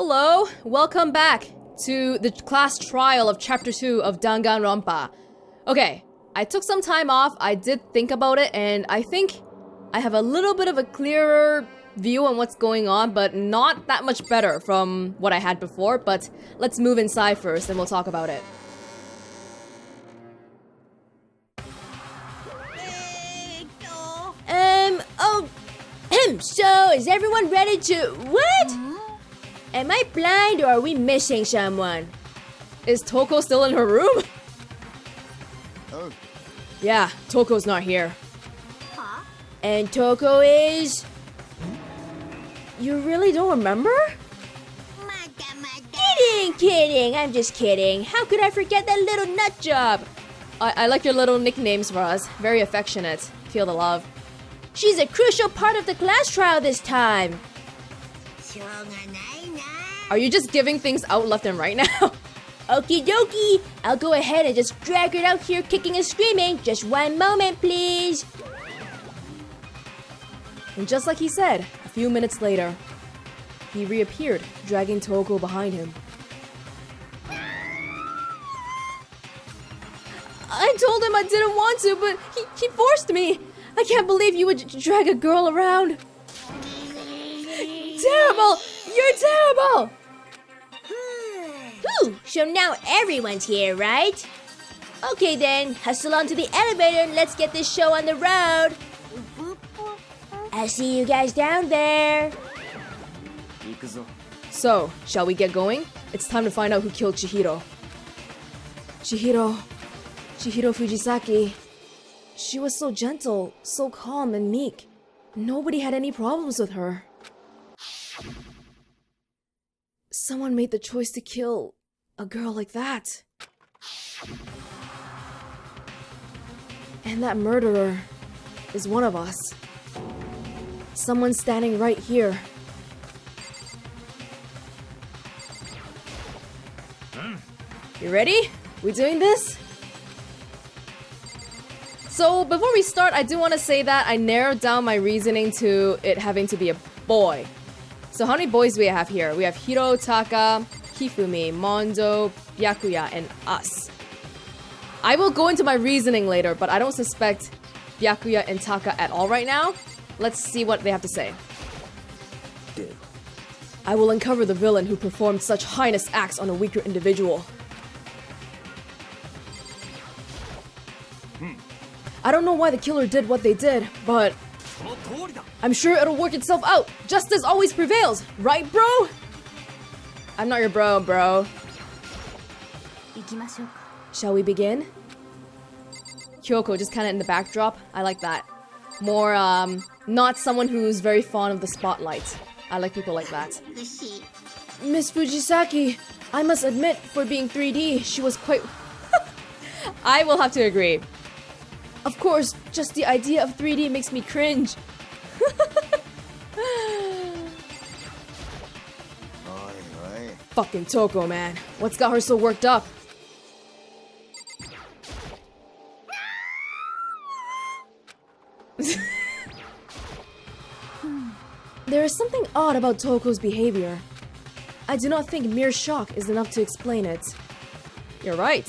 Hello, welcome back to the class trial of chapter 2 of Danganronpa. Okay, I took some time off, I did think about it, and I think I have a little bit of a clearer view on what's going on, but not that much better from what I had before, but let's move inside first and we'll talk about it. So is everyone ready to... What? Am I blind or are we missing someone? Is Toko still in her room? Oh. Yeah, Toko's not here. Huh? And Toko is... You really don't remember? Kidding, I'm just kidding. How could I forget that little nut job? I like your little nicknames for us. Very affectionate. Feel the love. She's a crucial part of the class trial this time. Are you just giving things out left and right now? Okie dokie. I'll go ahead and just drag her out here kicking and screaming. Just one moment, please. And just like he said, a few minutes later, he reappeared, dragging Toko behind him. I told him I didn't want to, but he forced me. I can't believe you would drag a girl around. Terrible! You're terrible! Ooh, so now everyone's here, right? Okay then, hustle onto the elevator and let's get this show on the road. I'll see you guys down there. So, shall we get going? It's time to find out who killed Chihiro. Chihiro Fujisaki. She was so gentle, so calm and meek. Nobody had any problems with her. Someone made the choice to kill a girl like that. And that murderer is one of us. Someone standing right here. You ready? We doing this? So, before we start, I do want to say that I narrowed down my reasoning to it having to be a boy. So how many boys do we have here? We have Hiro, Taka, Hifumi, Mondo, Byakuya, and us. I will go into my reasoning later, but I don't suspect Byakuya and Taka at all right now. Let's see what they have to say. I will uncover the villain who performed such heinous acts on a weaker individual. I don't know why the killer did what they did, but I'm sure it'll work itself out. Justice always prevails, right, bro? I'm not your bro. Shall we begin? Kyoko just kind of in the backdrop. I like that. More, not someone who's very fond of the spotlight. I like people like that. Miss Fujisaki, I must admit, for being 3D, she was quite... I will have to agree. Of course, just the idea of 3D makes me cringe. Fucking Toko, man. What's got her so worked up? There is something odd about Toko's behavior. I do not think mere shock is enough to explain it. You're right.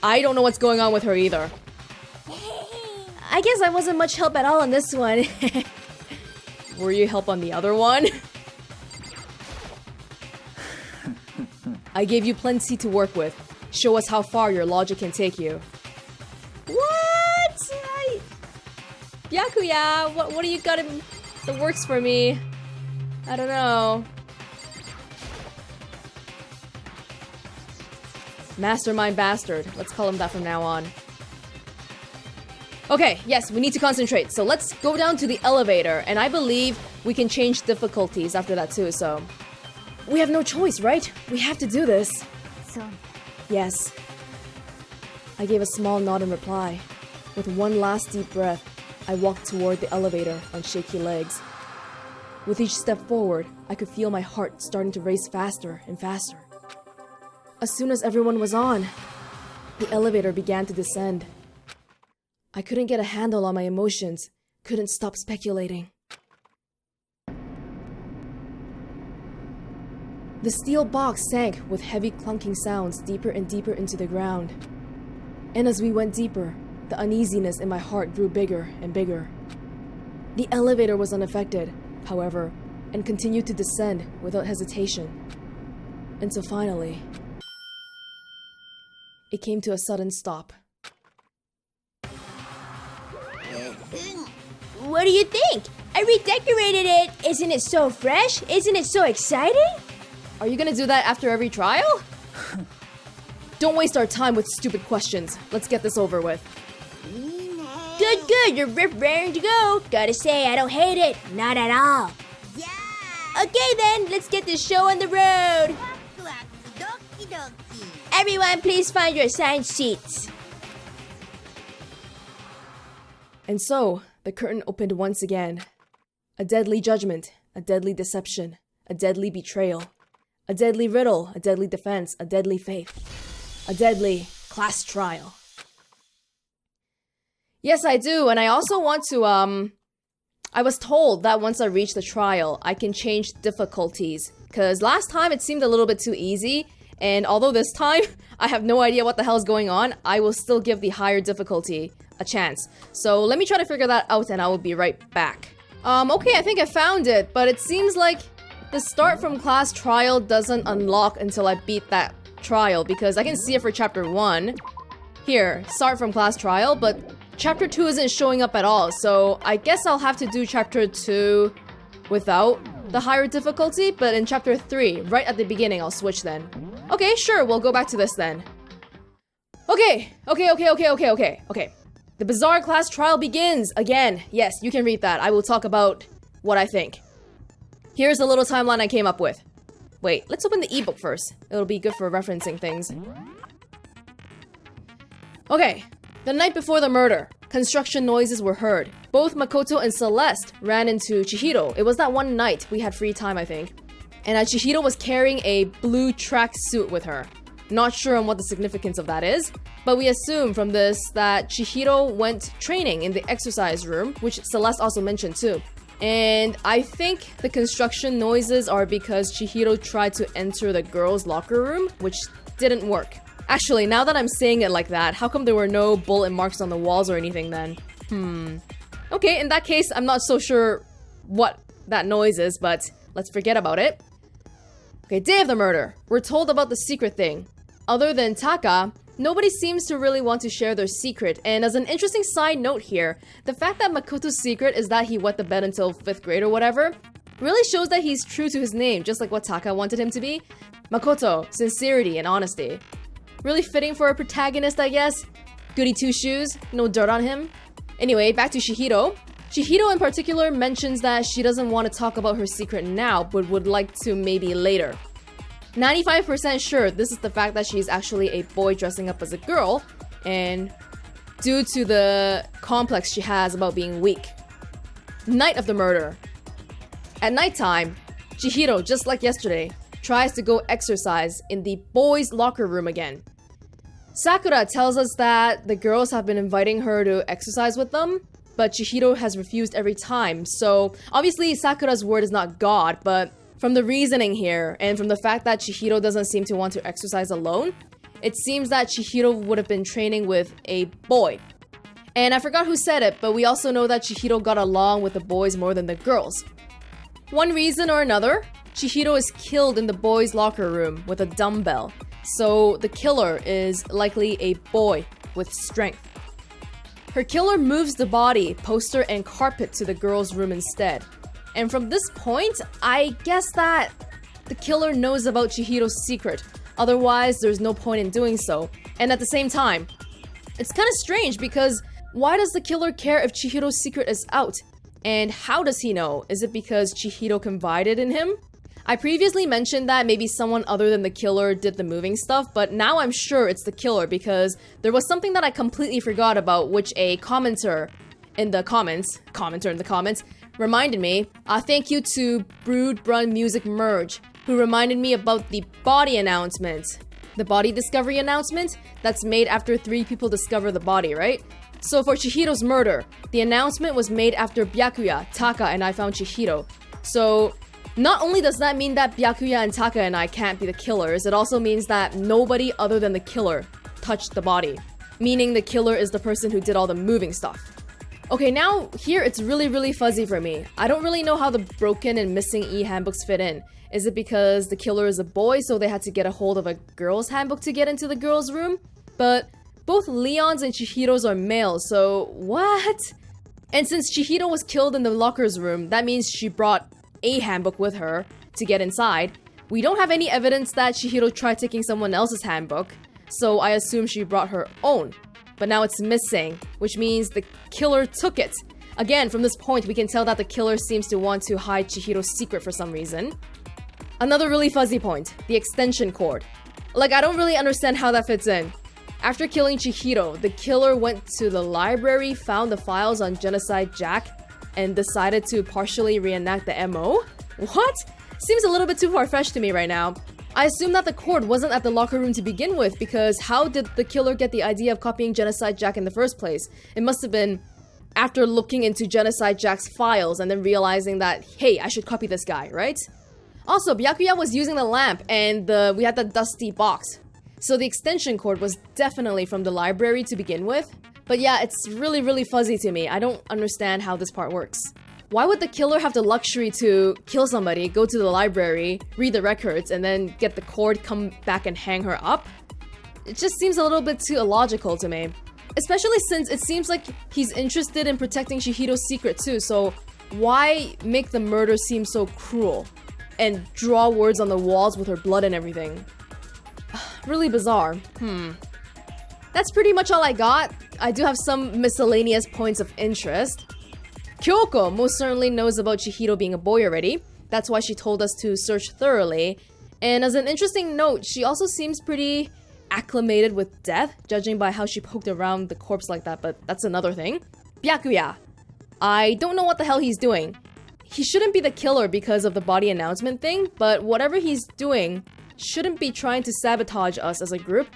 I don't know what's going on with her either. I guess I wasn't much help at all on this one. Were you help on the other one? I gave you plenty to work with. Show us how far your logic can take you. What? Byakuya, what do you got that works for me? I don't know. Mastermind bastard. Let's call him that from now on. Okay, yes, we need to concentrate. So let's go down to the elevator, and I believe we can change difficulties after that too, so... We have no choice, right? We have to do this. So... Yes. I gave a small nod in reply. With one last deep breath, I walked toward the elevator on shaky legs. With each step forward, I could feel my heart starting to race faster and faster. As soon as everyone was on, the elevator began to descend. I couldn't get a handle on my emotions, couldn't stop speculating. The steel box sank with heavy clunking sounds deeper and deeper into the ground. And as we went deeper, the uneasiness in my heart grew bigger and bigger. The elevator was unaffected, however, and continued to descend without hesitation. Until finally, it came to a sudden stop. What do you think? I redecorated it. Isn't it so fresh? Isn't it so exciting? Are you gonna do that after every trial? Don't waste our time with stupid questions. Let's get this over with. Good, you're raring to go. Gotta say, I don't hate it. Not at all. Yeah. Okay then, let's get this show on the road. Everyone, please find your assigned seats. And so, the curtain opened once again. A deadly judgment, a deadly deception, a deadly betrayal, a deadly riddle, a deadly defense, a deadly faith, a deadly class trial. Yes, I do, and I also want to, I was told that once I reach the trial, I can change difficulties, because last time it seemed a little bit too easy, and although this time I have no idea what the hell's going on, I will still give the higher difficulty a chance. So let me try to figure that out and I will be right back. Okay, I think I found it, but it seems like the start from class trial doesn't unlock until I beat that trial, because I can see it for chapter 1. Here, start from class trial, but chapter 2 isn't showing up at all, so I guess I'll have to do chapter 2 without the higher difficulty, but in chapter 3, right at the beginning, I'll switch then. Okay, sure, we'll go back to this then. Okay. The bizarre class trial begins again. Yes, you can read that. I will talk about what I think. Here's a little timeline I came up with. Wait, let's open the ebook first. It'll be good for referencing things. Okay, the night before the murder, construction noises were heard. Both Makoto and Celeste ran into Chihiro. It was that one night we had free time, I think. And Chihiro was carrying a blue track suit with her. Not sure on what the significance of that is, but we assume from this that Chihiro went training in the exercise room, which Celeste also mentioned too. And I think the construction noises are because Chihiro tried to enter the girls' locker room, which didn't work. Actually, now that I'm saying it like that, how come there were no bullet marks on the walls or anything then? Okay, in that case, I'm not so sure what that noise is, but let's forget about it. Okay, day of the murder. We're told about the secret thing. Other than Taka, nobody seems to really want to share their secret, and as an interesting side note here, the fact that Makoto's secret is that he wet the bed until 5th grade or whatever, really shows that he's true to his name, just like what Taka wanted him to be. Makoto, sincerity and honesty. Really fitting for a protagonist, I guess. Goody two-shoes, no dirt on him. Anyway, back to Chihiro. Chihiro in particular mentions that she doesn't want to talk about her secret now, but would like to maybe later. 95% sure this is the fact that she's actually a boy dressing up as a girl, and due to the complex she has about being weak. Night of the murder. At nighttime, Chihiro, just like yesterday, tries to go exercise in the boys' locker room again. Sakura tells us that the girls have been inviting her to exercise with them, but Chihiro has refused every time, so obviously Sakura's word is not God, but from the reasoning here, and from the fact that Chihiro doesn't seem to want to exercise alone, it seems that Chihiro would have been training with a boy. And I forgot who said it, but we also know that Chihiro got along with the boys more than the girls. One reason or another, Chihiro is killed in the boys' locker room with a dumbbell, so the killer is likely a boy with strength. Her killer moves the body, poster, and carpet to the girls' room instead. And from this point, I guess that the killer knows about Chihiro's secret. Otherwise, there's no point in doing so. And at the same time, it's kind of strange because why does the killer care if Chihiro's secret is out? And how does he know? Is it because Chihiro confided in him? I previously mentioned that maybe someone other than the killer did the moving stuff, but now I'm sure it's the killer because there was something that I completely forgot about, which a commenter in the comments, reminded me. Thank you to Brood Brun Music Merge, who reminded me about the body announcement. The body discovery announcement that's made after 3 people discover the body, right? So for Chihiro's murder, the announcement was made after Byakuya, Taka, and I found Chihiro. So Not only does that mean that Byakuya and Taka and I can't be the killers, it also means that nobody other than the killer touched the body. Meaning the killer is the person who did all the moving stuff. Okay, now here it's really fuzzy for me. I don't really know how the broken and missing e-handbooks fit in. Is it because the killer is a boy, so they had to get a hold of a girl's handbook to get into the girl's room? But both Leon's and Chihiro's are males, so what? And since Chihiro was killed in the locker's room, that means she brought a handbook with her to get inside. We don't have any evidence that Chihiro tried taking someone else's handbook, so I assume she brought her own. But now it's missing, which means the killer took it. Again, from this point, we can tell that the killer seems to want to hide Chihiro's secret for some reason. Another really fuzzy point, the extension cord. Like, I don't really understand how that fits in. After killing Chihiro, the killer went to the library, found the files on Genocide Jack, and decided to partially reenact the MO? What? Seems a little bit too far-fetched to me right now. I assume that the cord wasn't at the locker room to begin with, because how did the killer get the idea of copying Genocide Jack in the first place? It must have been after looking into Genocide Jack's files and then realizing that, hey, I should copy this guy, right? Also, Byakuya was using the lamp and we had the dusty box. So the extension cord was definitely from the library to begin with. But yeah, it's really fuzzy to me. I don't understand how this part works. Why would the killer have the luxury to kill somebody, go to the library, read the records, and then get the cord, come back and hang her up? It just seems a little bit too illogical to me. Especially since it seems like he's interested in protecting Chihiro's secret too, so why make the murder seem so cruel? And draw words on the walls with her blood and everything. Really bizarre. That's pretty much all I got. I do have some miscellaneous points of interest. Kyoko most certainly knows about Chihiro being a boy already. That's why she told us to search thoroughly. And as an interesting note, she also seems pretty acclimated with death, judging by how she poked around the corpse like that, but that's another thing. Byakuya. I don't know what the hell he's doing. He shouldn't be the killer because of the body announcement thing, but whatever he's doing shouldn't be trying to sabotage us as a group.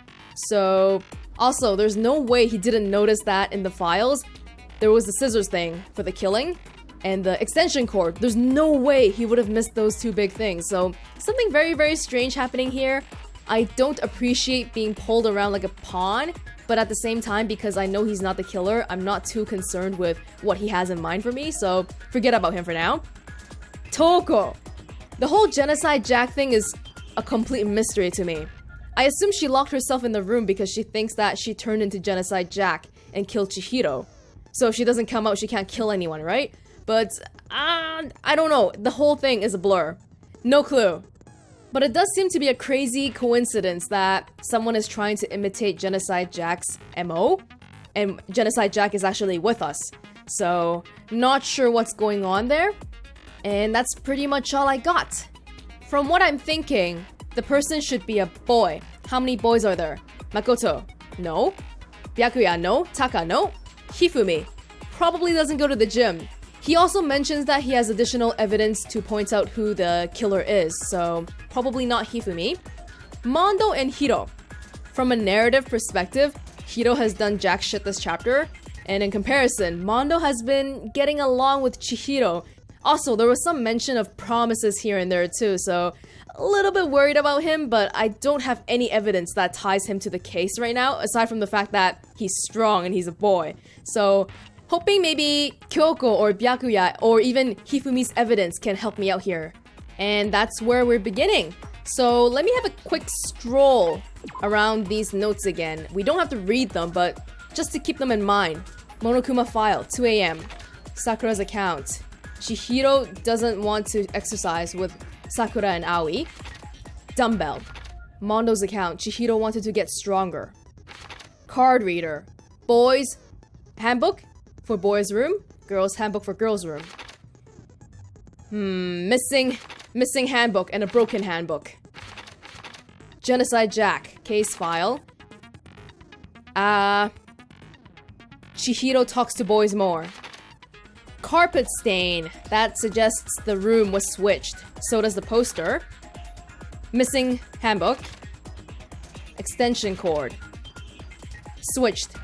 So, also, there's no way he didn't notice that in the files. There was the scissors thing for the killing, and the extension cord. There's no way he would have missed those two big things. So, something very strange happening here. I don't appreciate being pulled around like a pawn, but at the same time, because I know he's not the killer, I'm not too concerned with what he has in mind for me, so forget about him for now. Toko! The whole Genocide Jack thing is a complete mystery to me. I assume she locked herself in the room because she thinks that she turned into Genocide Jack and killed Chihiro. So if she doesn't come out, she can't kill anyone, right? But, I don't know. The whole thing is a blur. No clue. But it does seem to be a crazy coincidence that someone is trying to imitate Genocide Jack's MO, and Genocide Jack is actually with us. So, not sure what's going on there. And that's pretty much all I got. From what I'm thinking, the person should be a boy. How many boys are there? Makoto? No. Byakuya? No. Taka? No. Hifumi? Probably doesn't go to the gym. He also mentions that he has additional evidence to point out who the killer is, so probably not Hifumi. Mondo and Hiro. From a narrative perspective, Hiro has done jack shit this chapter, and in comparison, Mondo has been getting along with Chihiro. Also, there was some mention of promises here and there too, so a little bit worried about him, but I don't have any evidence that ties him to the case right now, aside from the fact that he's strong and he's a boy. So, hoping maybe Kyoko or Byakuya or even Hifumi's evidence can help me out here. And that's where we're beginning. So let me have a quick stroll around these notes again. We don't have to read them, but just to keep them in mind. Monokuma file, 2 a.m. Sakura's account. Chihiro doesn't want to exercise with Sakura and Aoi. Dumbbell. Mondo's account. Chihiro wanted to get stronger. Card reader. Boys handbook for boys' room. Girls handbook for girls' room. Missing handbook and a broken handbook. Genocide Jack. Case file. Chihiro talks to boys more. Carpet stain. That suggests the room was switched. So does the poster. Missing handbook. Extension cord. Switched.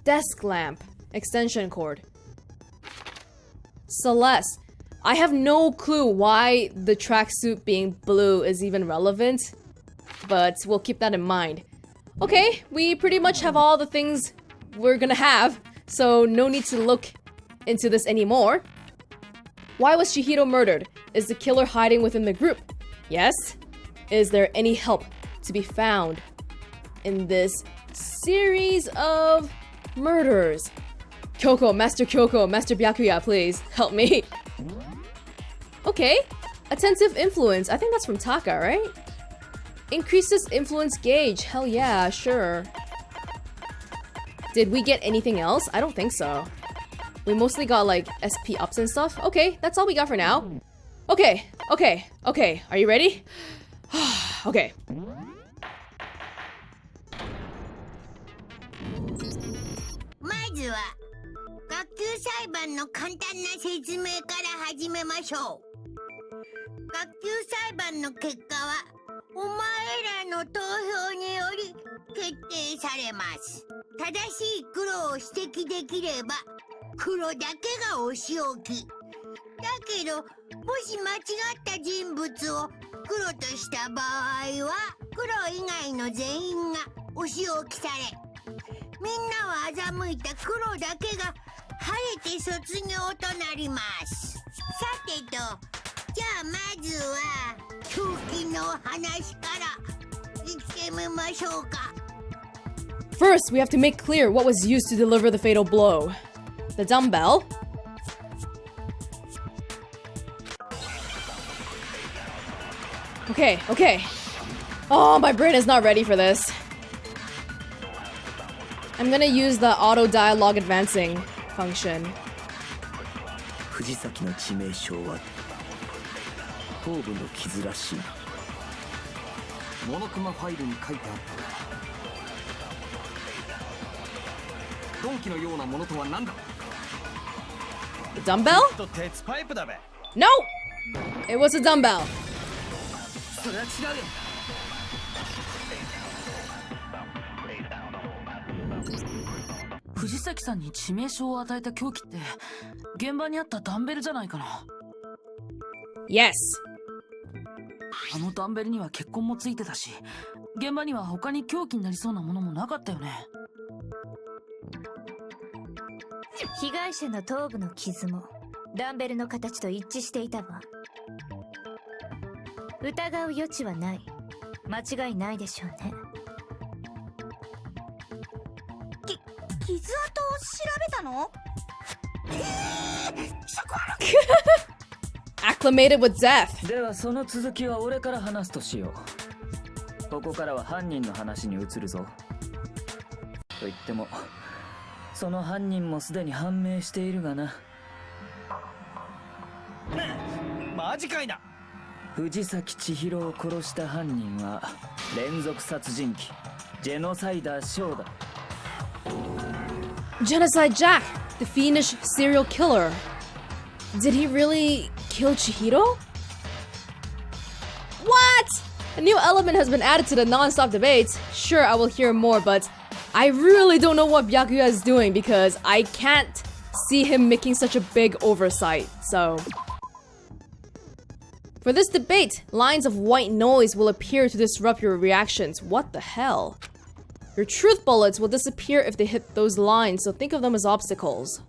Desk lamp. Extension cord. Celeste. I have no clue why the tracksuit being blue is even relevant, but we'll keep that in mind. Okay, we pretty much have all the things we're gonna have, so no need to look into this anymore. Why was Chihiro murdered? Is the killer hiding within the group? Yes. Is there any help to be found in this series of murders? Master Byakuya, please help me. Okay, attentive influence. I think that's from Taka, right? Increases influence gauge. Hell yeah, sure. Did we get anything else? I don't think so. We mostly got like SP ups and stuff. Okay, that's all we got for now. Okay. Are you ready? Okay. まずは学級裁判の簡単な説明から始めましょう。学級裁判の結果はお前らの投票により決定されます。正しい黒を指摘できれば黒だけがお仕置き。だけどもし間違った人物を黒とした場合は黒以外の全員がお仕置きされ、みんなは欺いた黒だけが晴れて卒業となります。さてと、じゃあまずは狂気の話からいってみましょうか。 First, we have to make clear what was used to deliver the fatal blow. The dumbbell. Okay. Oh, my brain is not ready for this. I'm gonna use the auto dialogue advancing function. 藤崎の致命傷は頭部の傷らしいな。モノクマファイルに書いてあった鈍器のようなものとは何だ。 The dumbbell? 鉄パイプだべ。 No! It was a dumbbell. それは違うよ。藤崎さんに致命傷を与えた凶器って現場にあったダンベルじゃないかな。 Yes. あのダンベルには血痕もついてたし、現場には他に凶器になりそうなものもなかったよね。被害者の頭部の傷もダンベルの形と一致していたわ。疑う余地はない。間違いないでしょうね。傷跡を調べたのAcclimated with death. ではその続きは俺から話すとしよう。ここからは犯人の話に移るぞ。と言ってもその犯人もすでに判明しているがな。ねえ、マジかいな。藤崎千尋を殺した犯人は連続殺人鬼ジェノサイダーショーだ。 Genocide Jack, the fiendish serial killer. Did he really kill Chihiro? What? A new element has been added to the non-stop debates. Sure, I will hear more, but I really don't know what Byakuya is doing because I can't see him making such a big oversight, so... For this debate, lines of white noise will appear to disrupt your reactions. What the hell? Your truth bullets will disappear if they hit those lines, so think of them as obstacles.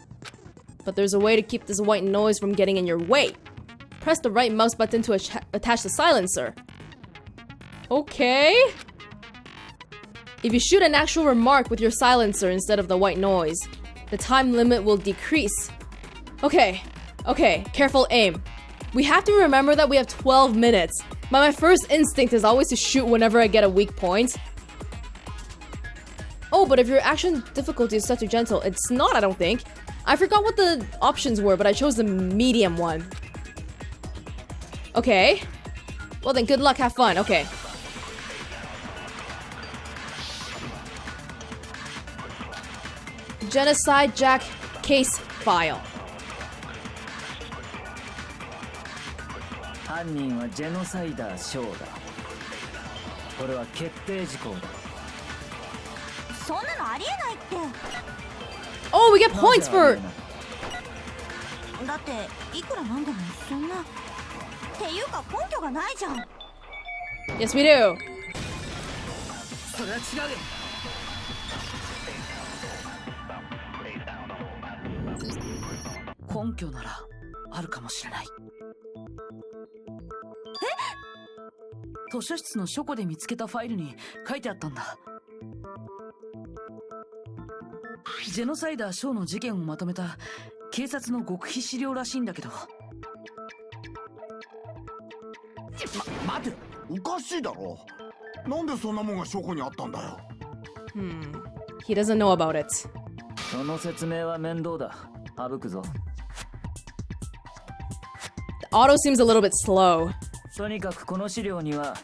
But there's a way to keep this white noise from getting in your way. Press the right mouse button to attach the silencer. Okay. If you shoot an actual remark with your silencer instead of the white noise, the time limit will decrease. Okay, careful aim. We have to remember that we have 12 minutes. But my first instinct is always to shoot whenever I get a weak point. Oh, but if your action difficulty is set to gentle, it's not, I don't think. I forgot what the options were, but I chose the medium one. Okay. Well then, good luck, have fun. Okay. Genocide Jack case file. 犯人はジェノサイダーショーだ。これは決定事項だ。そんなのありえないって。 Oh, we get points for... だっていくらなんでもそんなっていうか根拠がないじゃん。 Yes, we do. それは違うよ。根拠ならあるかもしれない。図書室の書庫で見つけたファイルに書いてあったんだ。ジェノサイダー・ショーの事件をまとめた警察の極秘資料らしいんだけど。待て、おかしいだろ。なんでそんなもんが書庫にあったんだよ。He doesn't know about it. その説明は面倒だ。省くぞ。The auto seems a little bit slow. とにかくこの資料には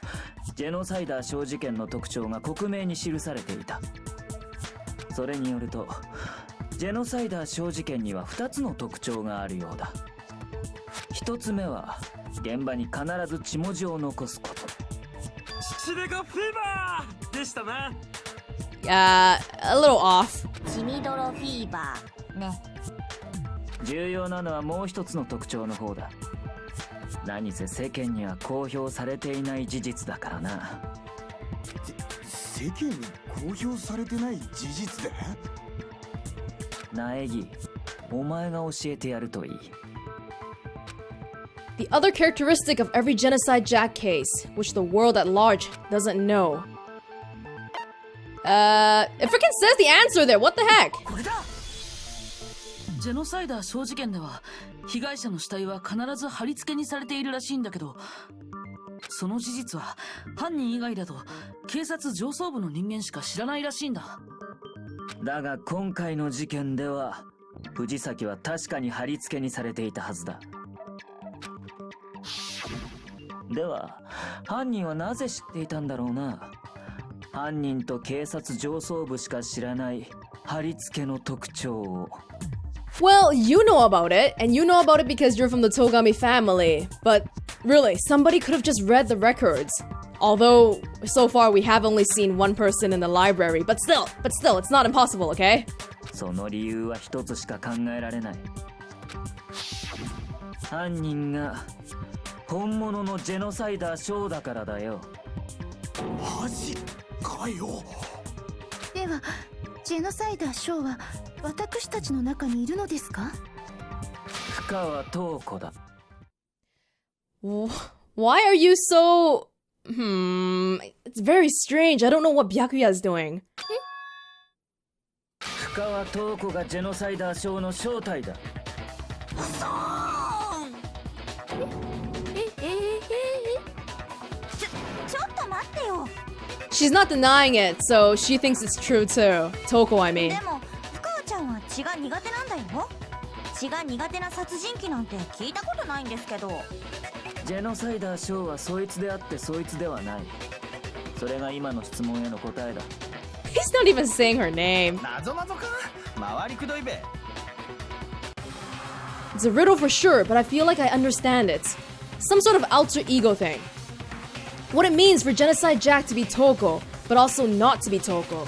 ジェノサイダー小事件の特徴が克明に記されていた。それによるとジェノサイダー小事件には2つの特徴があるようだ。1つ目は現場に必ず血文字を残すこと。血でかフィーバーでしたな。A little off. 血みどろフィーバーね。重要なのはもう一つの特徴の方だ。何せ世間には公表されていない事実だからな。世間に公表されてない事実で？苗木、お前が教えてやるといい。The other characteristic of every Genocide Jack case, which the world at large doesn't know. It freaking says the answer there. What the heck? これだ。ジェノサイダー小事件では被害者の死体は必ず貼り付けにされているらしいんだけど、その事実は犯人以外だと警察上層部の人間しか知らないらしいんだ。だが今回の事件では藤崎は確かに貼り付けにされていたはずだ。では犯人はなぜ知っていたんだろうな。犯人と警察上層部しか知らない貼り付けの特徴を。Well, you know about it, and you know about it because you're from the Togami family. But really, somebody could have just read the records. Although, so far we have only seen one person in the library. But still, it's not impossible, okay? その理由は一つしか考えられない。犯人が本物のジェノサイダーショーだからだよ。マジかよ。ではジェノサイダーショーは私たちの中にいるのですか？深川東子だ。Why are you so... It's very strange. I don't know what Byakuya is doing. 深川東子がジェノサイダーショーの正体だ。ちょっと待ってよ。 She's not denying it, so she thinks it's true too. Toko, I mean. でも深川ちゃんは血が苦手なんだよ。血が苦手な殺人鬼なんて聞いたことないんですけど。ジェノサイダーショーはそいつであってそいつではない。それが今の質問への答えだ。He's not even saying her name. 謎か回りくどいべ。 It's a riddle for sure, but I feel like I understand it. Some sort of alter ego thing. What it means for Genocide Jack to be Toko, but also not to be Toko.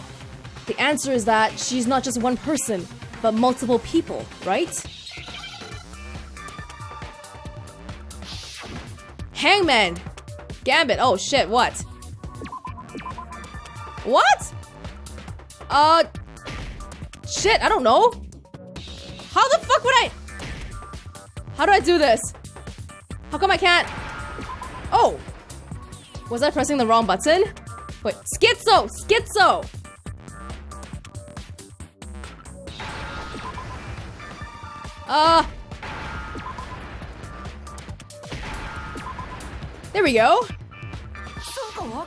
The answer is that she's not just one person, but multiple people, right? Hangman! Gambit, oh shit, what? What? Shit, I don't know. How the fuck would I... How do I do this? How come I can't... Oh! Was I pressing the wrong button? Wait, Schizo! There we go. Oh,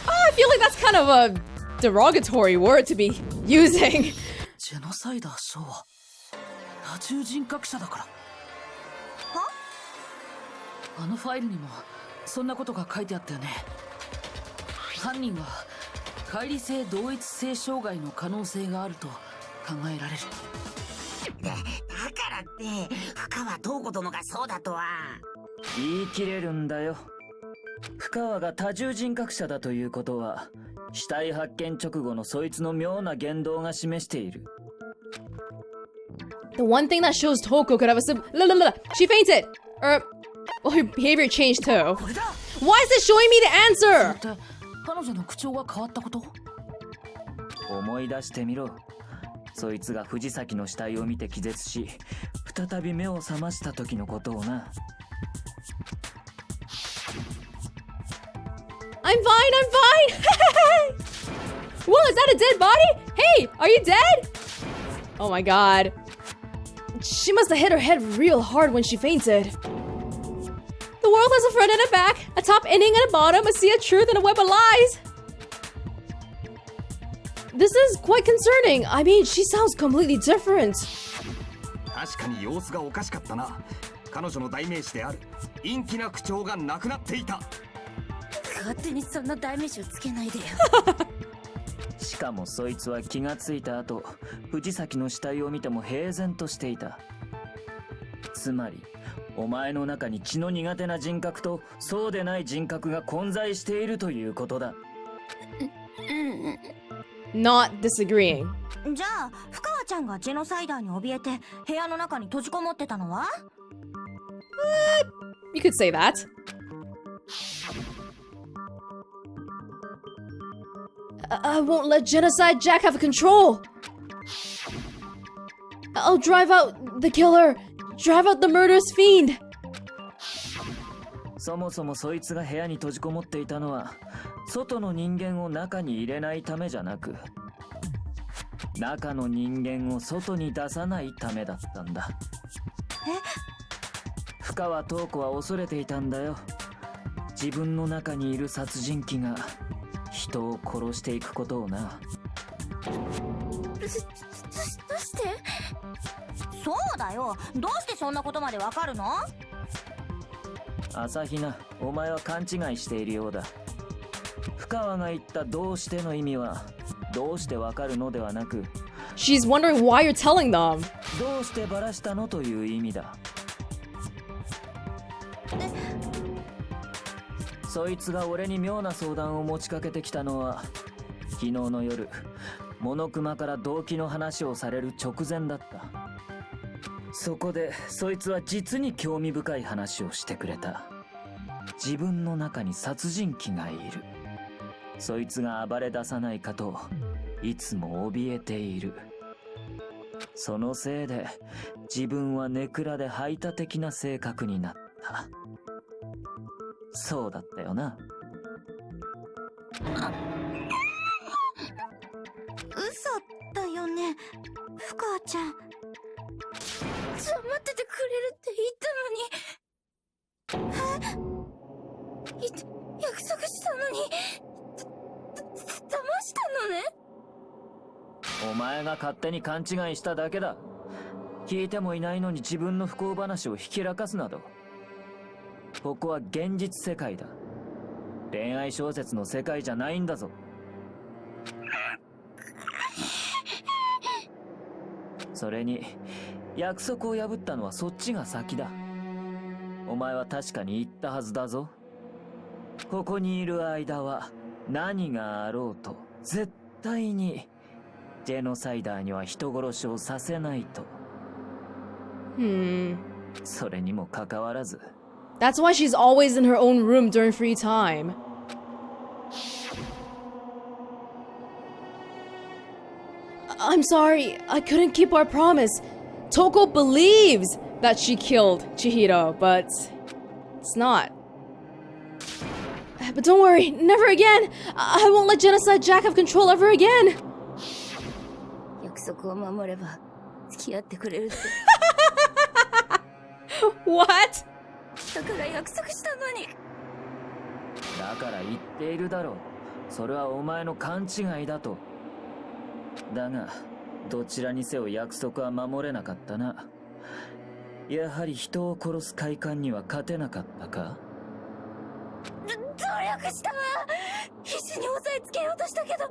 I feel like that's kind of a derogatory word to be using. ジェノサイダーショーは多重人格者だから。は？あのファイルにもそんなことが書いてあったよね。犯人は乖離性同一性障害の可能性があると考えられる。だからって深川東子殿がそうだとは。言い切れるんだよ。深川が多重人格者だということは死体発見直後のそいつの妙な言動が示している。The one thing that shows Toko could have a she fainted! Well, her behavior changed too. Why is it showing me the answer? 彼女の口調が変わったこと？思い出してみろ。そいつが藤崎の死体を見て気絶し、再び目を覚ました時のことをな。I'm fine! Whoa, is that a dead body? Hey, are you dead? Oh my god. She must have hit her head real hard when she fainted. The world has a front and a back, a top ending and a bottom, a sea of truth and a web of lies. This is quite concerning. I mean, she sounds completely different. 確かに様子がおかしかったな。彼女の代名詞である陰気な口調がなくなっていた。勝手にそんな代名詞をつけないでよ。しかもそいつは気がついた後、藤崎の死体を見ても平然としていた。つまり、お前の中に血の苦手な人格とそうでない人格が混在しているということだ。Not disagreeing. じゃあ深川ちゃんがジェノサイダーに怯えて部屋の中に閉じこもってたのは？ You could say that. I won't let Genocide Jack have control. I'll drive out the killer. Drive out the murderous fiend. そもそもそいつが部屋に閉じこもっていたのは、外の人間を中に入れないためじゃなく、中の人間を外に出さないためだったんだ。深川塔子は恐れていたんだよ。自分の中にいる殺人鬼が人を殺していくことをな。どうして？そうだよ。どうしてそんなことまでわかるの？朝比奈、お前は勘違いしているようだ。深川が言ったどうしての意味は、どうしてわかるのではなく、She's wondering why you're telling them. どうしてバラしたのという意味だ。そいつが俺に妙な相談を持ちかけてきたのは、昨日の夜、モノクマから動機の話をされる直前だった。そこでそいつは実に興味深い話をしてくれた。自分の中に殺人鬼がいる。そいつが暴れ出さないかといつも怯えている。そのせいで自分はネクラで排他的な性格になった。そうだったよな。嘘だよね、深川ちゃん。待っててくれるって言ったのに。約束したのに騙したのね。お前が勝手に勘違いしただけだ。聞いてもいないのに自分の不幸話をひきらかすなど。ここは現実世界だ。恋愛小説の世界じゃないんだぞ。それに約束を破ったのはそっちが先だ。お前は確かに言ったはずだぞ。ここにいる間は何があろうと絶対にジェノサイダーには人殺しをさせないと。それにもかかわらず。That's why she's always in her own room during free time. I'm sorry, I couldn't keep our promise. Toko believes that she killed Chihiro, but it's not. But don't worry, never again. I won't let Genocide Jack have control ever again. 約束を守れば付き合ってくれるって。What? だから約束したのに。だから言っているだろう。それはお前の勘違いだと。だが、どちらにせよ約束は守れなかったな。やはり人を殺す快感には勝てなかったか？努力したわ。必死に押さえつけようとしたけど。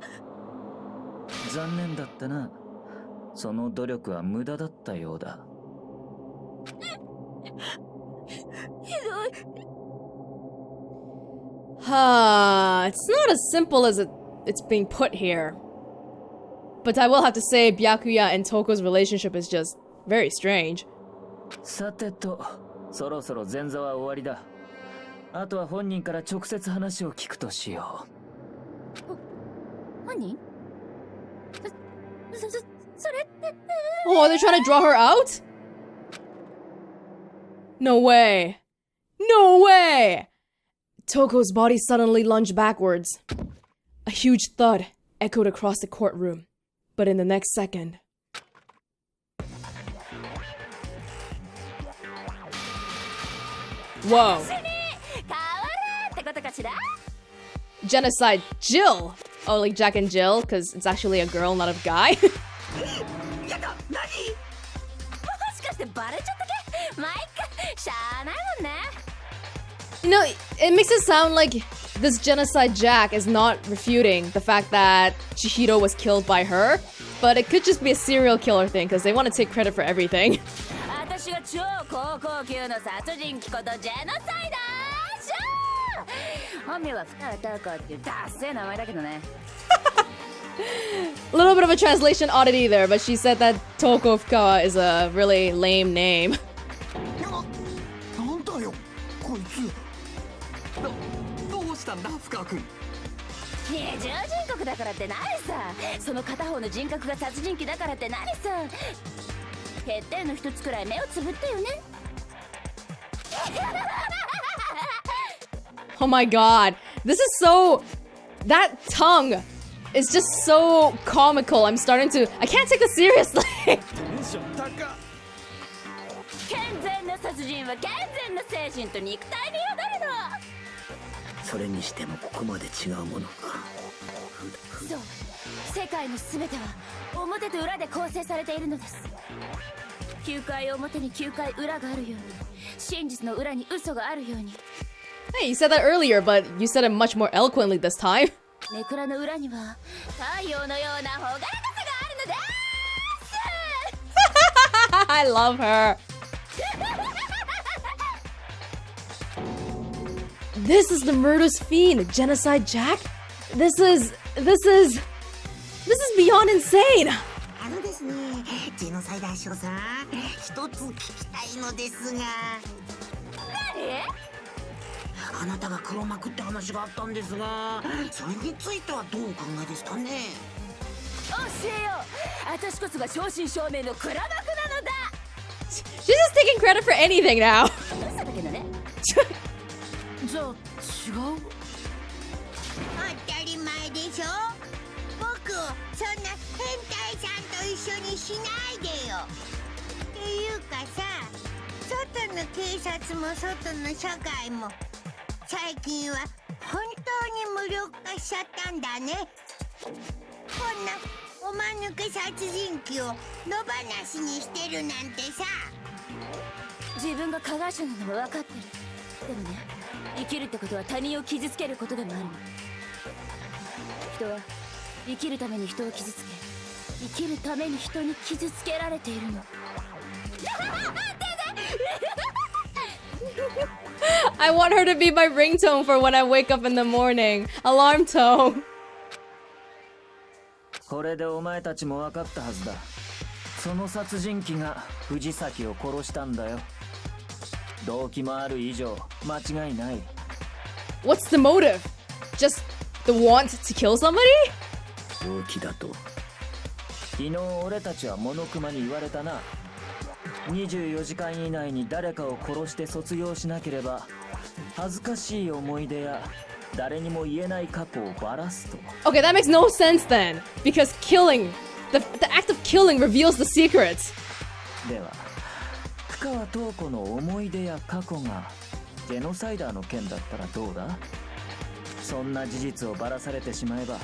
残念だったな。その努力は無駄だったようだ。ひどい。It's not as simple as it's being put here. But I will have to say Byakuya and Toko's relationship is just Very strange. さてと、そろそろ前座は終わりだ。あとは本人から直接話を聞くとしよ本人？それって。Oh, they're trying to draw her out? No way. No way! Toko's body suddenly lunged backwards. A huge thud echoed across the courtroom. But in the next second... Whoa. Genocide Jill! Oh, like Jack and Jill, because it's actually a girl, not a guy. You know, it makes it sound like this Genocide Jack is not refuting the fact that Chihiro was killed by her, but it could just be a serial killer thing, because they want to take credit for everything. A little bit of a translation oddity there, but she said that Toko Fukawa is a really lame name. どうしたんだ深君。二重人格だからって何さ。その片方の人格が殺人鬼だからって何さ。欠点の一つくらい目をつぶってよね。Oh my god, this is so... That tongue is just so comical. I'm starting to... I can't take this seriously. 健全な殺人は健全な精神と肉体に宿るの。それにしてもここまで違うものか。そう、世界の全ては表と裏で構成されているのです。9回表に9回裏があるように、真実の裏に嘘があるように。Hey, you said that earlier, but you said it much more eloquently this time. ネクラの裏には太陽のような朗らかさがあるのです。 I love her. This is the murderous fiend, Genocide Jack? This is beyond insane! ですね、ジェノサイダー賞さん、一つ聞きたいのですが。何？あなたが黒幕って話があったんですが、それについてはどうお考えですかね。教えよう。私こそが正真正銘の黒幕なのだ。She's just taking credit for anything now. 嘘だけどね。じゃあ違う？当たり前でしょ。僕をそんな変態さんと一緒にしないでよ。っていうかさ、外の警察も外の社会も最近は本当に無力化しちゃったんだね。こんなおまぬけ殺人鬼を野放しにしてるなんてさ。自分が加害者なのは分かってる。でもね、生きるってことは他人を傷つけることでもあるの。人は生きるために人を傷つけ、生きるために人に傷つけられているの。I want her to be my ringtone for when I wake up in the morning. Alarm tone. これでお前たちも分かったはずだ。その殺人鬼が藤崎を殺したんだよ。動機もある以上間違いない。 What's the motive? Just the want to kill somebody? 動機だと。昨日俺たちはモノクマに言われたな。24時間以内に誰かを殺して卒業しなければ恥ずかしい思い出や誰にも言えない過去をばらすと。 Okay, that makes no sense then. Because killing, the act of killing reveals the secrets. では深川塔子の思い出や過去がジェノサイダーの件だったらどうだ？そんな事実をばらされてしまえば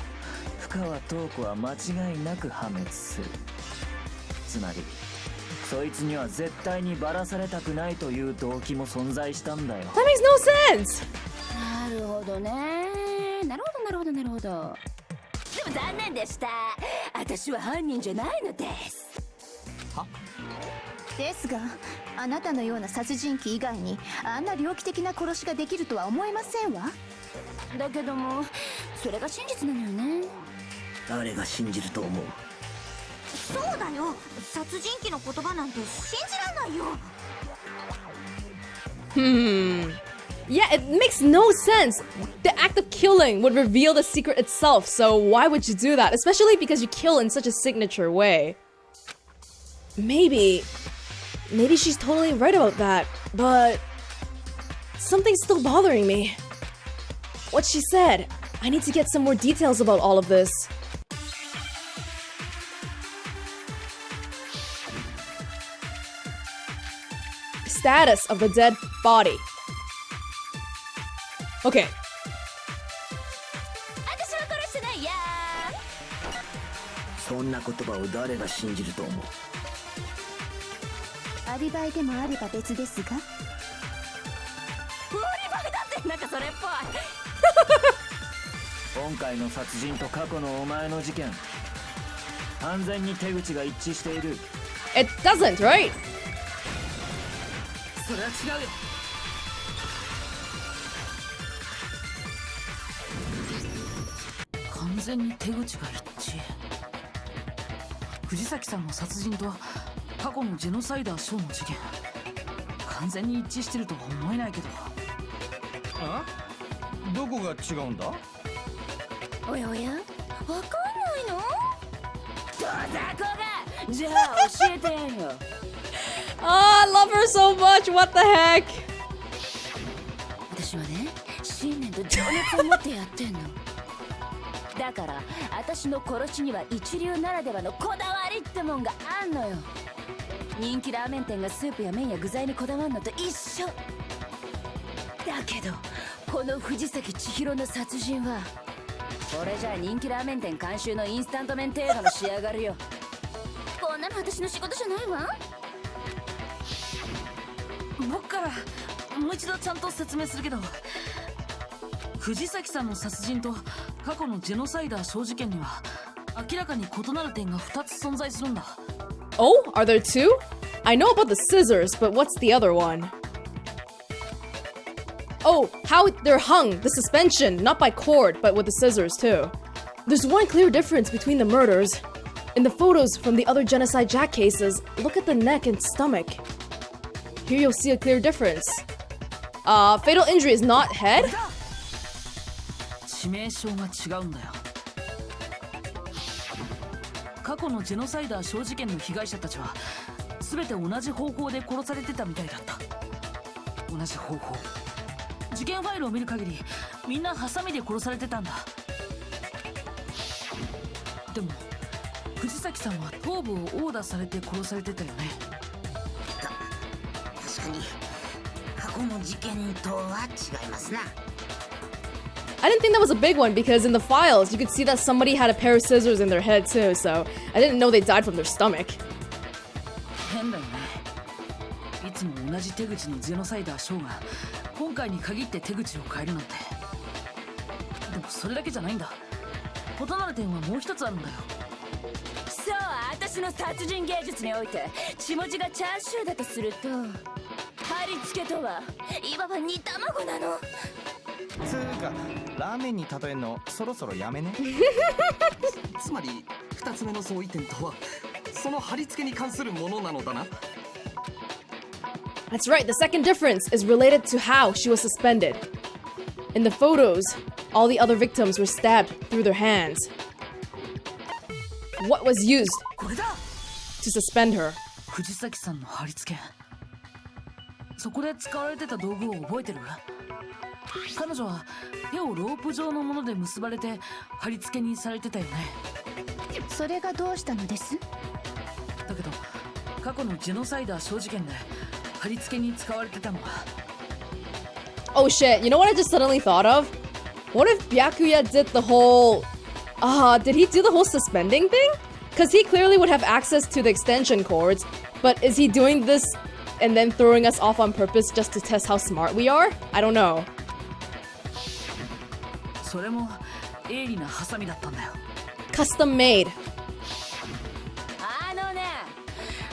深川塔子は間違いなく破滅する。つまりそいつには絶対にばらされたくないという動機も存在したんだよ。 That makes no sense. なるほどね。なるほど。でも残念でした。私は犯人じゃないのです。は？ですが、あなたのような殺人鬼以外にあんな猟奇的な殺しができるとは思えませんわ。だけども、それが真実なのよね。誰が信じると思う？そうだよ、殺人鬼の言葉なんて信じらんないよ。Yeah, it makes no sense. The act of killing would reveal the secret itself, so why would you do that? Especially because you kill in such a signature way. Maybe she's totally right about that, but something's still bothering me. What she said. I need to get some more details about all of this. Status of the dead body. Okay. 私は殺してないやそんな言葉を誰が信じると思う？アリバイでもあれば別ですが。ー。フーリバイだって、なんかそれっぽい。今回の殺人と過去のお前の事件、完全に手口が一致している。 It doesn't, right? それは違うよ。完全に手口が一致。藤崎さんの殺人と過去のジェノサイダーショーの事件、完全に一致してるとは思えないけど。あ？どこが違うんだ？おやおや、わかんないの？どざこが、じゃあ教えてよ。Oh, I love her so much. What the heck? 私はね、信念と情熱を持ってやってんの。だから私の殺しには一流ならではのこだわりってもんがあんのよ。人気ラーメン店がスープや麺や具材にこだわるのと一緒だけど、この藤崎千尋の殺人はこれじゃあ人気ラーメン店監修のインスタント麺程度の仕上がりよ。こんなの私の仕事じゃないわ。僕からもう一度ちゃんと説明するけど、藤崎さんの殺人と過去のジェノサイダーショー事件には明らかに異なる点が2つ存在するんだ。 Oh, are there two? I know about the scissors, but what's the other one? Oh, how they're hung, the suspension, not by cord, but with the scissors too. There's one clear difference between the murders. In the photos from the other Genocide Jack cases, look at the neck and stomach. Here you'll see a clear difference. Fatal injury is not head? 致命傷が違うんだよ。過去のジェノサイダーショー事件の被害者たちは全て同じ方法で殺されてたみたいだった。同じ方法。事件ファイルを見る限りみんなハサミで殺されてたんだ。でも藤崎さんは頭部を殴打されて殺されてたよね。確かに過去の事件とは違いますな。I didn't think that was a big one because in the files you could see that somebody had a pair of scissors in their head too, so I didn't know they died from their stomach. 変だよね。いつも同じ手口のジェノサイダーショーが今回に限って手口を変えるなんて。でもそれだけじゃないんだ。異なる点はもう一つあるんだよ。そう、私の殺人芸術において血文字がチャーシューだとすると、貼り付けとはいわば煮卵なの。つうかラーメンに例えんのそろそろやめね。つまり2つ目の相違点とはその貼り付けに関するものなのだな。 That's right, the second difference is related to how she was suspended. In the photos, all the other victims were stabbed through their hands. What was used これだ。 to suspend her? 藤崎さんの貼り付け。そこで使われてた道具を覚えてる？彼女は手をロープ状のもので結ばれて貼り付けにされてたよね。それがどうしたのです？だけど過去のジェノサイダーショー事件で貼り付けに使われてたのは。 Oh shit, you know what I just suddenly thought of? What if Byakuya did the whole... did he do the whole suspending thing? Because he clearly would have access to the extension cords, but is he doing this and then throwing us off on purpose just to test how smart we are? I don't know. それも鋭利なハサミだったんだよ。 Custom made.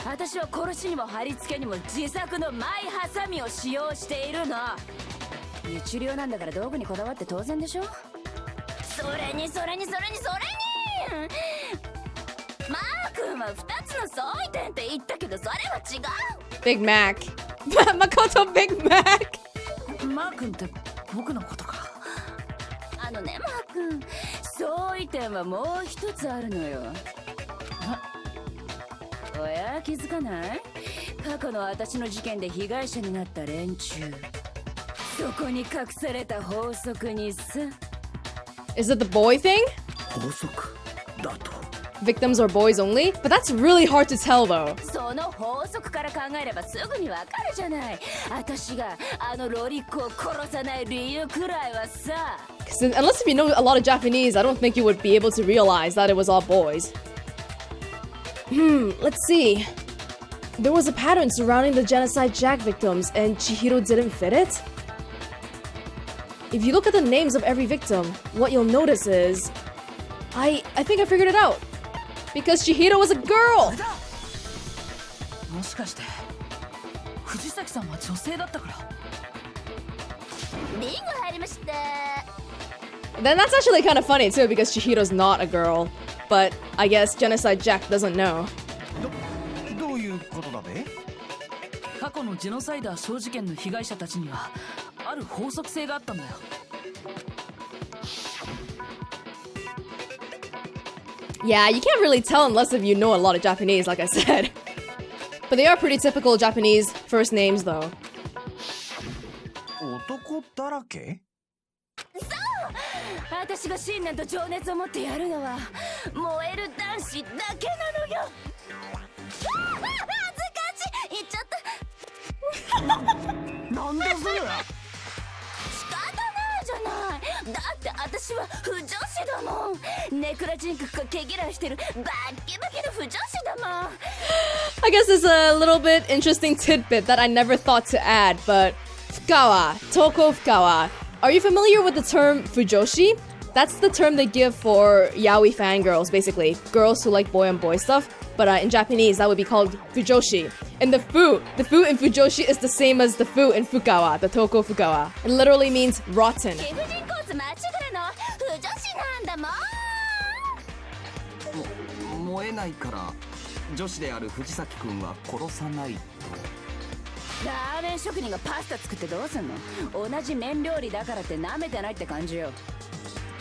私は殺しにも貼り付けにも自作のマイハサミを使用しているの。一流なんだから道具にこだわって当然でしょ。それにマー君は2つの相違点って言ったけどそれは違う。 Big Mac. Makoto Big Mac. マー君って僕のことか。あのねマー君、相違点はもう一つあるのよ。おや気づかない？過去の私の事件で被害者になった連中、そこに隠された法則にさ。 Is it the boy thing? 法則だと。 Victims are boys only? But that's really hard to tell though. その法則から考えればすぐにわかるじゃない。私があのロリッコを殺さない理由くらいはさ。 Unless if you know a lot of Japanese, I don't think you would be able to realize that it was all boys. Let's see. There was a pattern surrounding the Genocide Jack victims, and Chihiro didn't fit it? If you look at the names of every victim, what you'll notice is... I think I figured it out. Because Chihiro was a girl! もしかして藤崎さんは女性だったから。ビンゴ入りました。 Then that's actually kind of funny too, because Chihiro's not a girl. But I guess Genocide Jack doesn't know. どういうことだべ？過去のジェノサイダー小事件の被害者たちにはある法則性があったんだよ。Yeah, you can't really tell unless if you know a lot of Japanese, like I said. But they are pretty typical Japanese first names though. 男だらけ？私が信念と情熱を持ってやるのは燃える男子だけなのよ。恥ずかしい。言っちゃった。なんだそれ？仕方ないじゃない。だって私は不女子だもん。ネクラ人格が毛嫌いしてるバッキバキの不女子だもん。 I guess it's a little bit interesting tidbit that I never thought to add, but Fukawa, Toko Fukawa. Are you familiar with the term fujoshi? That's the term they give for yaoi fangirls, basically. Girls who like boy-on-boy stuff. But in Japanese, that would be called fujoshi. And the fu in fujoshi is the same as the fu in Fukawa, the Toko Fukawa. It literally means rotten. 貴婦人コース間違いの不女子なんだもん。燃えないから女子である藤崎君は殺さないと。ラーメン職人がパスタ作ってどうすんの？同じ麺料理だからって舐めてないって感じよ。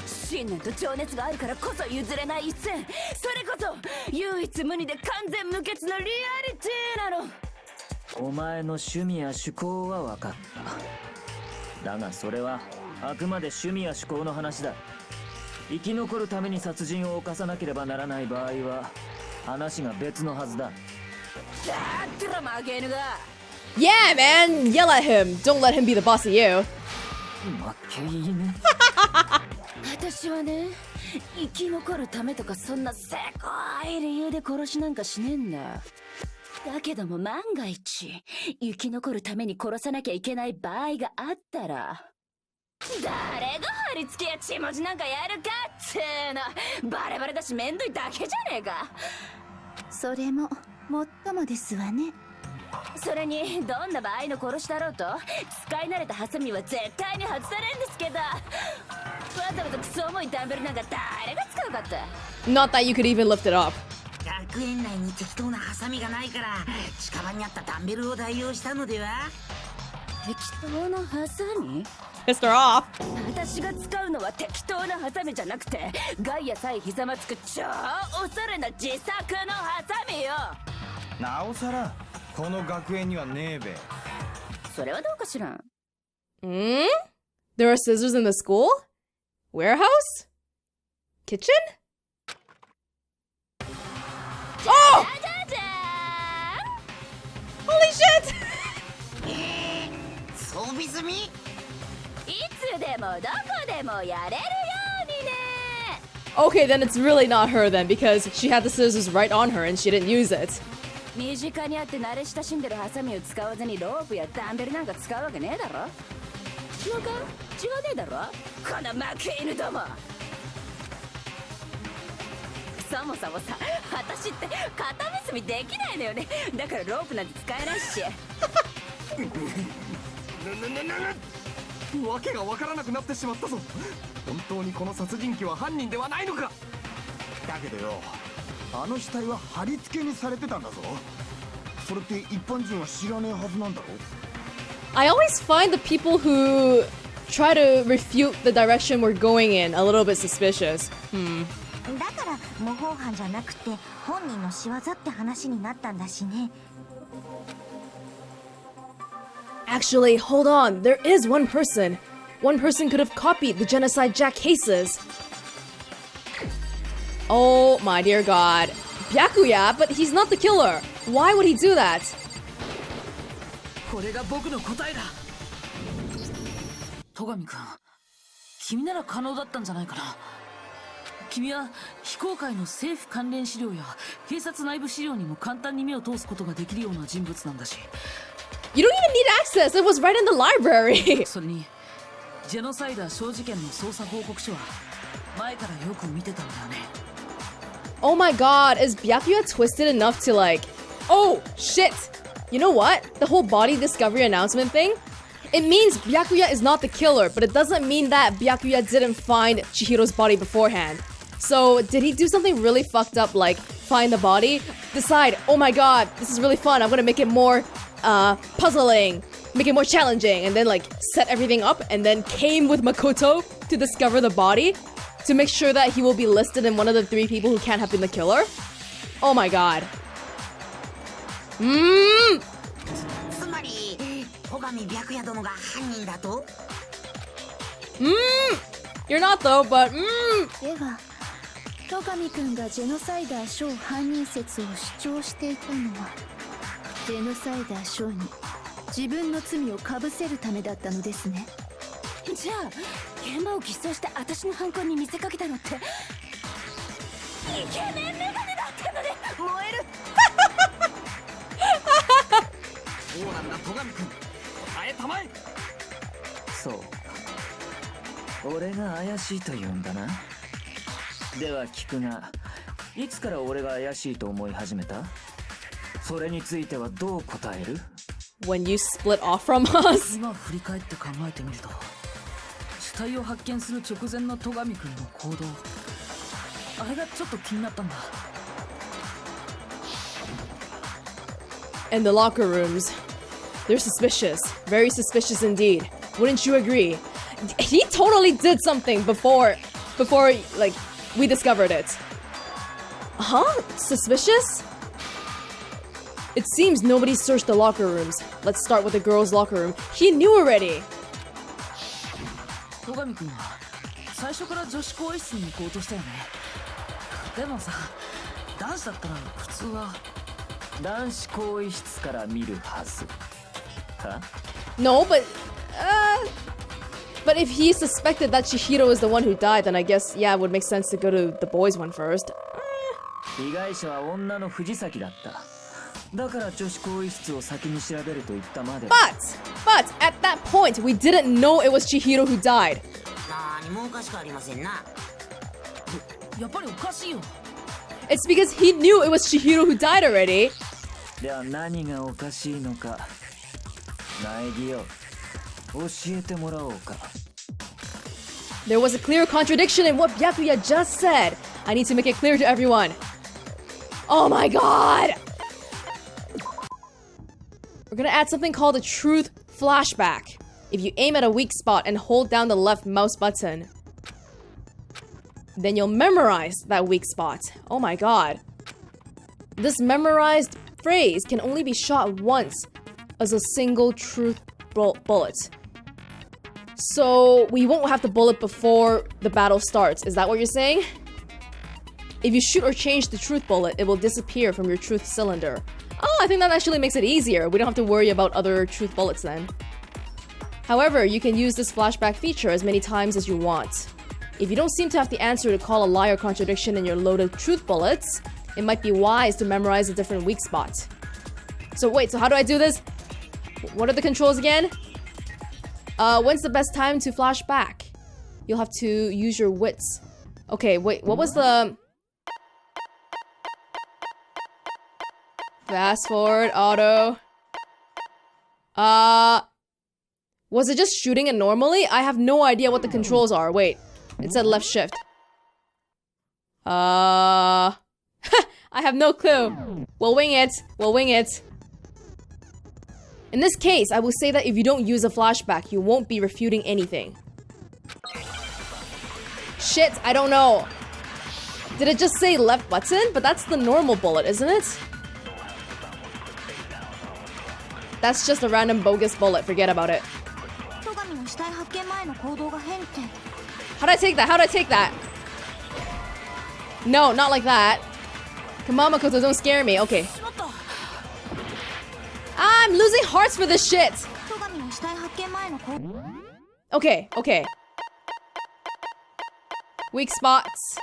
信念と情熱があるからこそ譲れない一線。それこそ唯一無二で完全無欠のリアリティなの。お前の趣味や趣向は分かった。だがそれはあくまで趣味や趣向の話だ。生き残るために殺人を犯さなければならない場合は話が別のはずだ。だったら負けぬが。Yeah, man! Yell at him! Don't let him be the boss of you. 負け犬。私はね、生き残るためとかそんなせこい理由で殺しなんかしねえんだ。だけども万が一生き残るために殺さなきゃいけない場合があったら、誰が貼り付けや血文字なんかやるかっての。バレバレだしめんどいだけじゃねえか。それももっともですわね。それにどんな場合の殺しだろうと使い慣れたハサミは絶対に外されんですけど、わざわざクソ重いダンベルなんか誰が使うかって。 Not that you could even lift it up. 学園内に適当なハサミがないから近場にあったダンベルを代用したのでは。適当なハサミ？ Pissed her off. 私が使うのは適当なハサミじゃなくてガイアさえひざまつく超おしゃれな自作のハサミよ。なおさらこの学園にはねえべ。それはどうかしらん。There are scissors in the school? Warehouse? Kitchen? Oh! じゃじゃ Holy shit! 装備済み？いつでもどこでもやれるようにね。 Okay, then it's really not her then, because she had the scissors right on her and she didn't use it. 身近にあって慣れ親しんでるハサミを使わずにロープやダンベルなんか使うわけねえだろ。なんか違わねえだろこの負け犬ども。そもそもさ、私って片結びできないのよね。だからロープなんて使えないし。わけがわからなくなってしまったぞ。本当にこの殺人鬼は犯人ではないのか。だけどよ、あの死体は貼り付けにされてたんだぞ。それって一般人は知らねえはずなんだろ。 I always find the people who try to refute the direction we're going in a little bit suspicious. だから模倣犯じゃなくて本人の仕業って話になったんだしね。 Actually, hold on. There is one person. One person could have copied the Genocide Jack cases. Oh my dear god. Byakuya, but he's not the killer. Why would he do that? これが僕の答えだ。戸上君、君なら可能だったんじゃないかな。君は非公開の政府関連資料や警察内部資料にも簡単に目を通すことができるような人物なんだし。 You don't even need access. It was right in the library. それにジェノサイダー小事件の捜査報告書は前からよく見てたんだよね。 Oh my god, is Byakuya twisted enough to like... Oh, shit! You know what? The whole body discovery announcement thing? It means Byakuya is not the killer, but it doesn't mean that Byakuya didn't find Chihiro's body beforehand. So, did he do something really fucked up like find the body? Decide, oh my god, this is really fun, I'm gonna make it more puzzling, make it more challenging, and then like set everything up, and then came with Makoto to discover the body to make sure that he will be listed in one of the 3 people who can't have been the killer? Oh my god. つまり戸上白夜殿が犯人だと。You're not though, but では戸上くんがジェノサイダーショー犯人説を主張していたのはジェノサイダーショーに自分の罪をかぶせるためだったのですね。じゃあ現場を偽装して私の犯行に見せかけたのってイケメンメガネだったのね。燃える。そうなんだ戸上君、答えたまえ。そうか、俺が怪しいと言うんだな。では聞くが、いつから俺が怪しいと思い始めた？それについてはどう答える？ when you split off from us. 今振り返って考えてみると、死体を発見する直前の戸上君の行動、あれがちょっと気になったんだ。And the locker rooms. They're suspicious. Very suspicious indeed. Wouldn't you agree? He totally did something before like we discovered it. Huh? Suspicious? It seems nobody searched the locker rooms. Let's start with the girls' locker room. He knew already. 戸上君は最初から女子更衣室に行こうとしたよね。でもさ、男子だったら普通は男子更衣室から見るはずか？ No, but if he suspected that Chihiro is the one who died, then I guess, yeah, it would make sense to go to the boys' one first. 被害者は女の藤崎だった。だから女子更衣室を先に調べると言ったまで。But at that point, we didn't know it was Chihiro who died. 何もおかしくありませんな。やっぱりおかしいよ。It's because he knew it was Chihiro who died already. では何がおかしいのか、苗木よ、教えてもらおうか。There was a clear contradiction in what Byakuya just said. I need to make it clear to everyone. Oh my god! We're gonna add something called a truth flashback. If you aim at a weak spot and hold down the left mouse button, then you'll memorize that weak spot. Oh my god. This memorized phrase can only be shot once as a single truth bullet. So we won't have the bullet before the battle starts. Is that what you're saying? If you shoot or change the truth bullet, it will disappear from your truth cylinder. Oh, I think that actually makes it easier. We don't have to worry about other truth bullets then. However, you can use this flashback feature as many times as you want. If you don't seem to have the answer to call a lie or contradiction in your loaded truth bullets, it might be wise to memorize a different weak spot. So wait, so how do I do this? What are the controls again? When's the best time to flash back? You'll have to use your wits. Okay, wait, what was the... Fast forward, auto. Was it just shooting it normally? I have no idea what the controls are. Wait, it said left shift. I I have no clue. We'll wing it. We'll wing it. In this case, I will say that if you don't use a flashback, you won't be refuting anything. Shit, I don't know. Did it just say left button? But that's the normal bullet, isn't it? That's just a random bogus bullet. Forget about it. How'd I take that? How'd I take that? No, not like that. Come on, Makoto, don't scare me. Okay. I'm losing hearts for this shit. Okay, okay. Weak spots.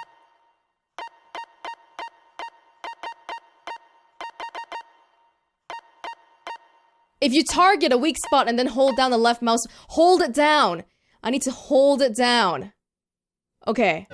If you target a weak spot and then hold down the left mouse, hold it down. I need to hold it down. Okay.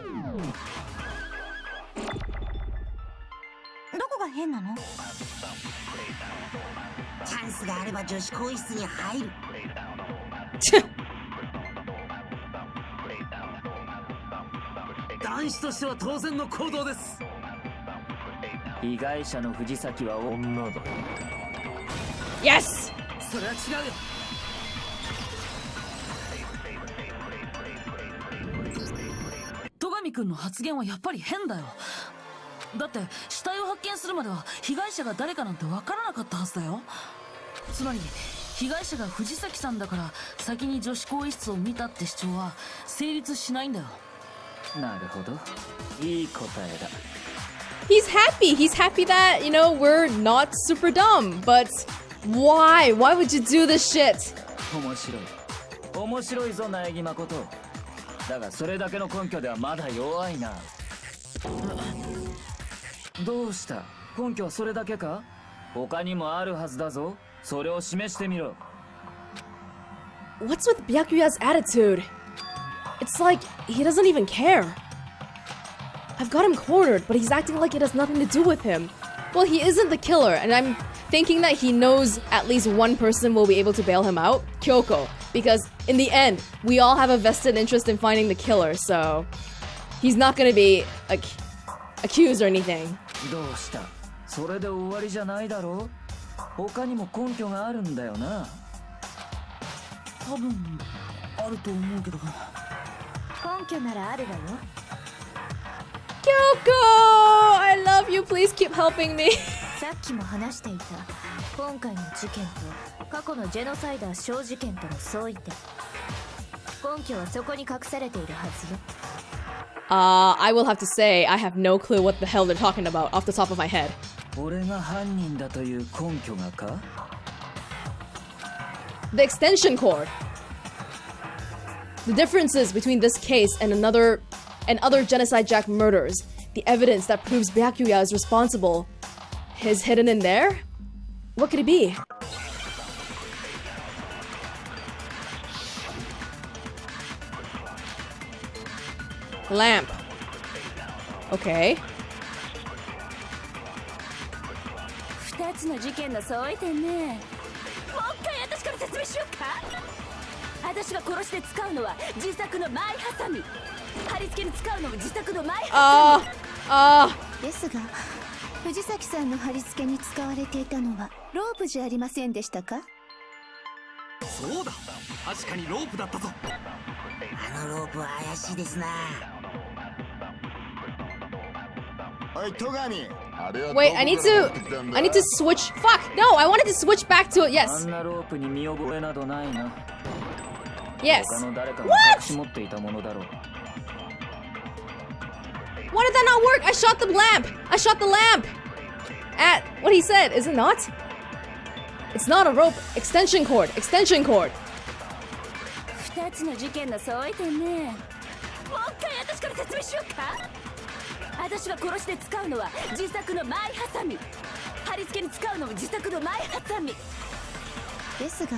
Yes! それは違うよ。戸上くんの発言はやっぱり変だよ。だって死体を発見するまでは被害者が誰かなんて分からなかったはずだよ。つまり被害者が藤崎さんだから先に女子更衣室を見たって主張は成立しないんだよ。なるほど。いい答えだ。He's happy. He's happy that, you know, we're not super dumb. But why? Why would you do this shit? 面白い。面白いぞ、苗木誠。だがそれだけの根拠ではまだ弱いな。どうした？根拠はそれだけか？他にもあるはずだぞ。それを示してみろ。What's with Byakuya's attitude? It's like he doesn't even care. I've got him cornered, but he's acting like it has nothing to do with him. Well, he isn't the killer, and I'm thinking that he knows at least one person will be able to bail him out, Kyoko. Because in the end, we all have a vested interest in finding the killer, so he's not gonna be accused or anything. どうした？それで終わりじゃないだろう？他にも根拠があるんだよな。多分あると思うけど。根拠ならあるわよ。Kyoko! I love you. Please keep helping me. さっきも話していた今回の事件と過去のジェノサイダー小事件との相違点。根拠はそこに隠されているはずよ。I will have to say I have no clue what the hell they're talking about off the top of my head. 俺が犯人だという根拠がか？ The extension cord. The differences between this case and other Genocide Jack murders, the evidence that proves Byakuya is responsible, is hidden in there? What could it be? Lamp. Okay. 2つの事件の相違点ね。もう一回私から説明しようか。私が殺して使うのは自作のマイハサミ。貼り付けに使うのも自作のマイハサミ。ですが、藤崎さんの貼り付けに使われていたのはロープじゃありませんでしたか？そうだ、確かにロープだったぞ。あのロープは怪しいですな。おい、戸上。Wait, I need to switch. Fuck! No, I wanted to switch back to it. Yes. あんなロープに見覚えなどないな。Yes. 他の誰かが隠し持っていたものだろう。Why did that not work? I shot the lamp! I shot the lamp! At what he said, is it not? It's not a rope. Extension cord. Extension cord. 2つの事件の相違点ね。もう一回私から説明しようか。私が殺して使うのは自作のマイハサミ。貼り付けに使うのも自作のマイハサミ。ですが、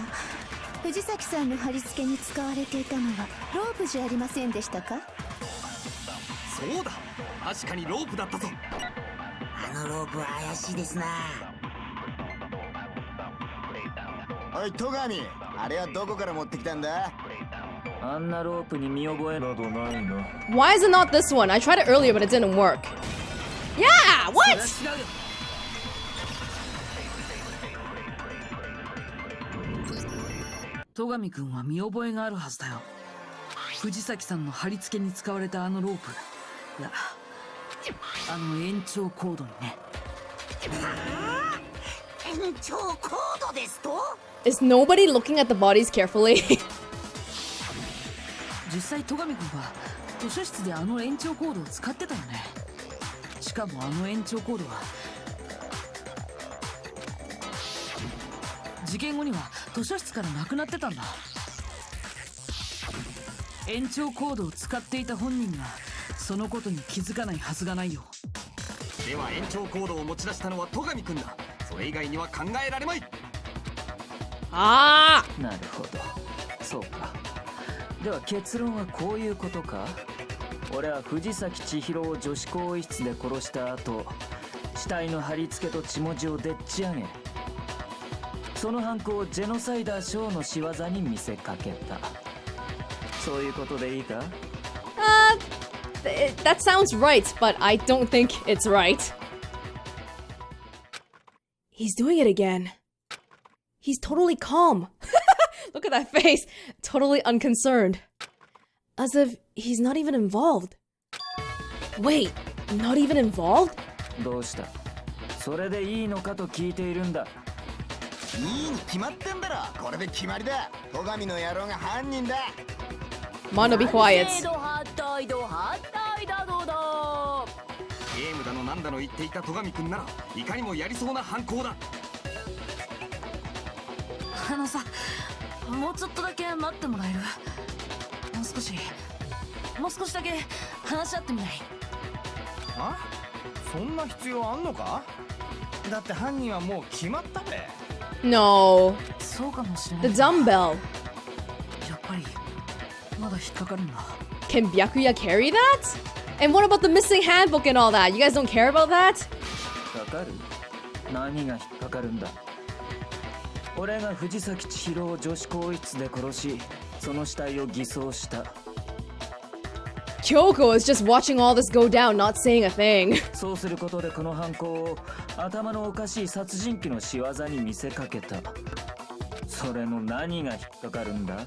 藤崎さんの貼り付けに使われていたのはロープじゃありませんでしたか？そうだ、確かにロープだったぞ。あのロープは怪しいですな。おい、戸上、あれはどこから持ってきたんだ？あんなロープに見覚えなどないな。 Why is it not this one? I tried it earlier, but it didn't work. Yeah, what? 戸上君は見覚えがあるはずだよ。藤崎さんの貼り付けに使われたあのロープ、いや、あの延長コードにね。延長コードですと？ Is nobody looking at the bodies carefully? 実際戸上君は図書室であの延長コードを使ってたよね。しかもあの延長コードは事件後には図書室からなくなってたんだ。延長コードを使っていた本人がそのことに気づかないはずがないよ。では延長コードを持ち出したのは戸上君だ。それ以外には考えられまい。ああ、なるほど、そうか。では結論はこういうことか。俺は藤崎千尋を女子更衣室で殺した後、死体の貼り付けと血文字をでっち上げ、その犯行をジェノサイダーショーの仕業に見せかけた。そういうことでいいか？ That sounds right, but I don't think it's right. He's doing it again. He's totally calm. Look at that face. Totally unconcerned. As if he's not even involved. Wait, not even involved? どうした？それでいいのかと聞いているんだ。いいに決まってんだろ。これで決まりだ。戸上の野郎が犯人だ。Mono, be quiet. ゲームだのなんだの言っていた戸上君ならいかにもやりそうな犯行だ。あのさ、もうちょっとだけ待ってもらえる？もう少しだけ話し合ってみない？あ？そんな必要あんのか？だって犯人はもう決まったべ。No. そうかもしれない。 The dumbbell. やっぱりまだ引っかかるんだ。 Can Byakuya carry that? And what about the missing handbook and all that? You guys don't care about that? かかる？何が引っかかるんだ？俺が藤崎千尋を女子更衣室で殺し、その死体を偽装した。Kyoko is just watching all this go down, not saying a thing. そうすることでこの犯行を頭のおかしい殺人鬼の仕業に見せかけた。それの何が引っかかるんだ？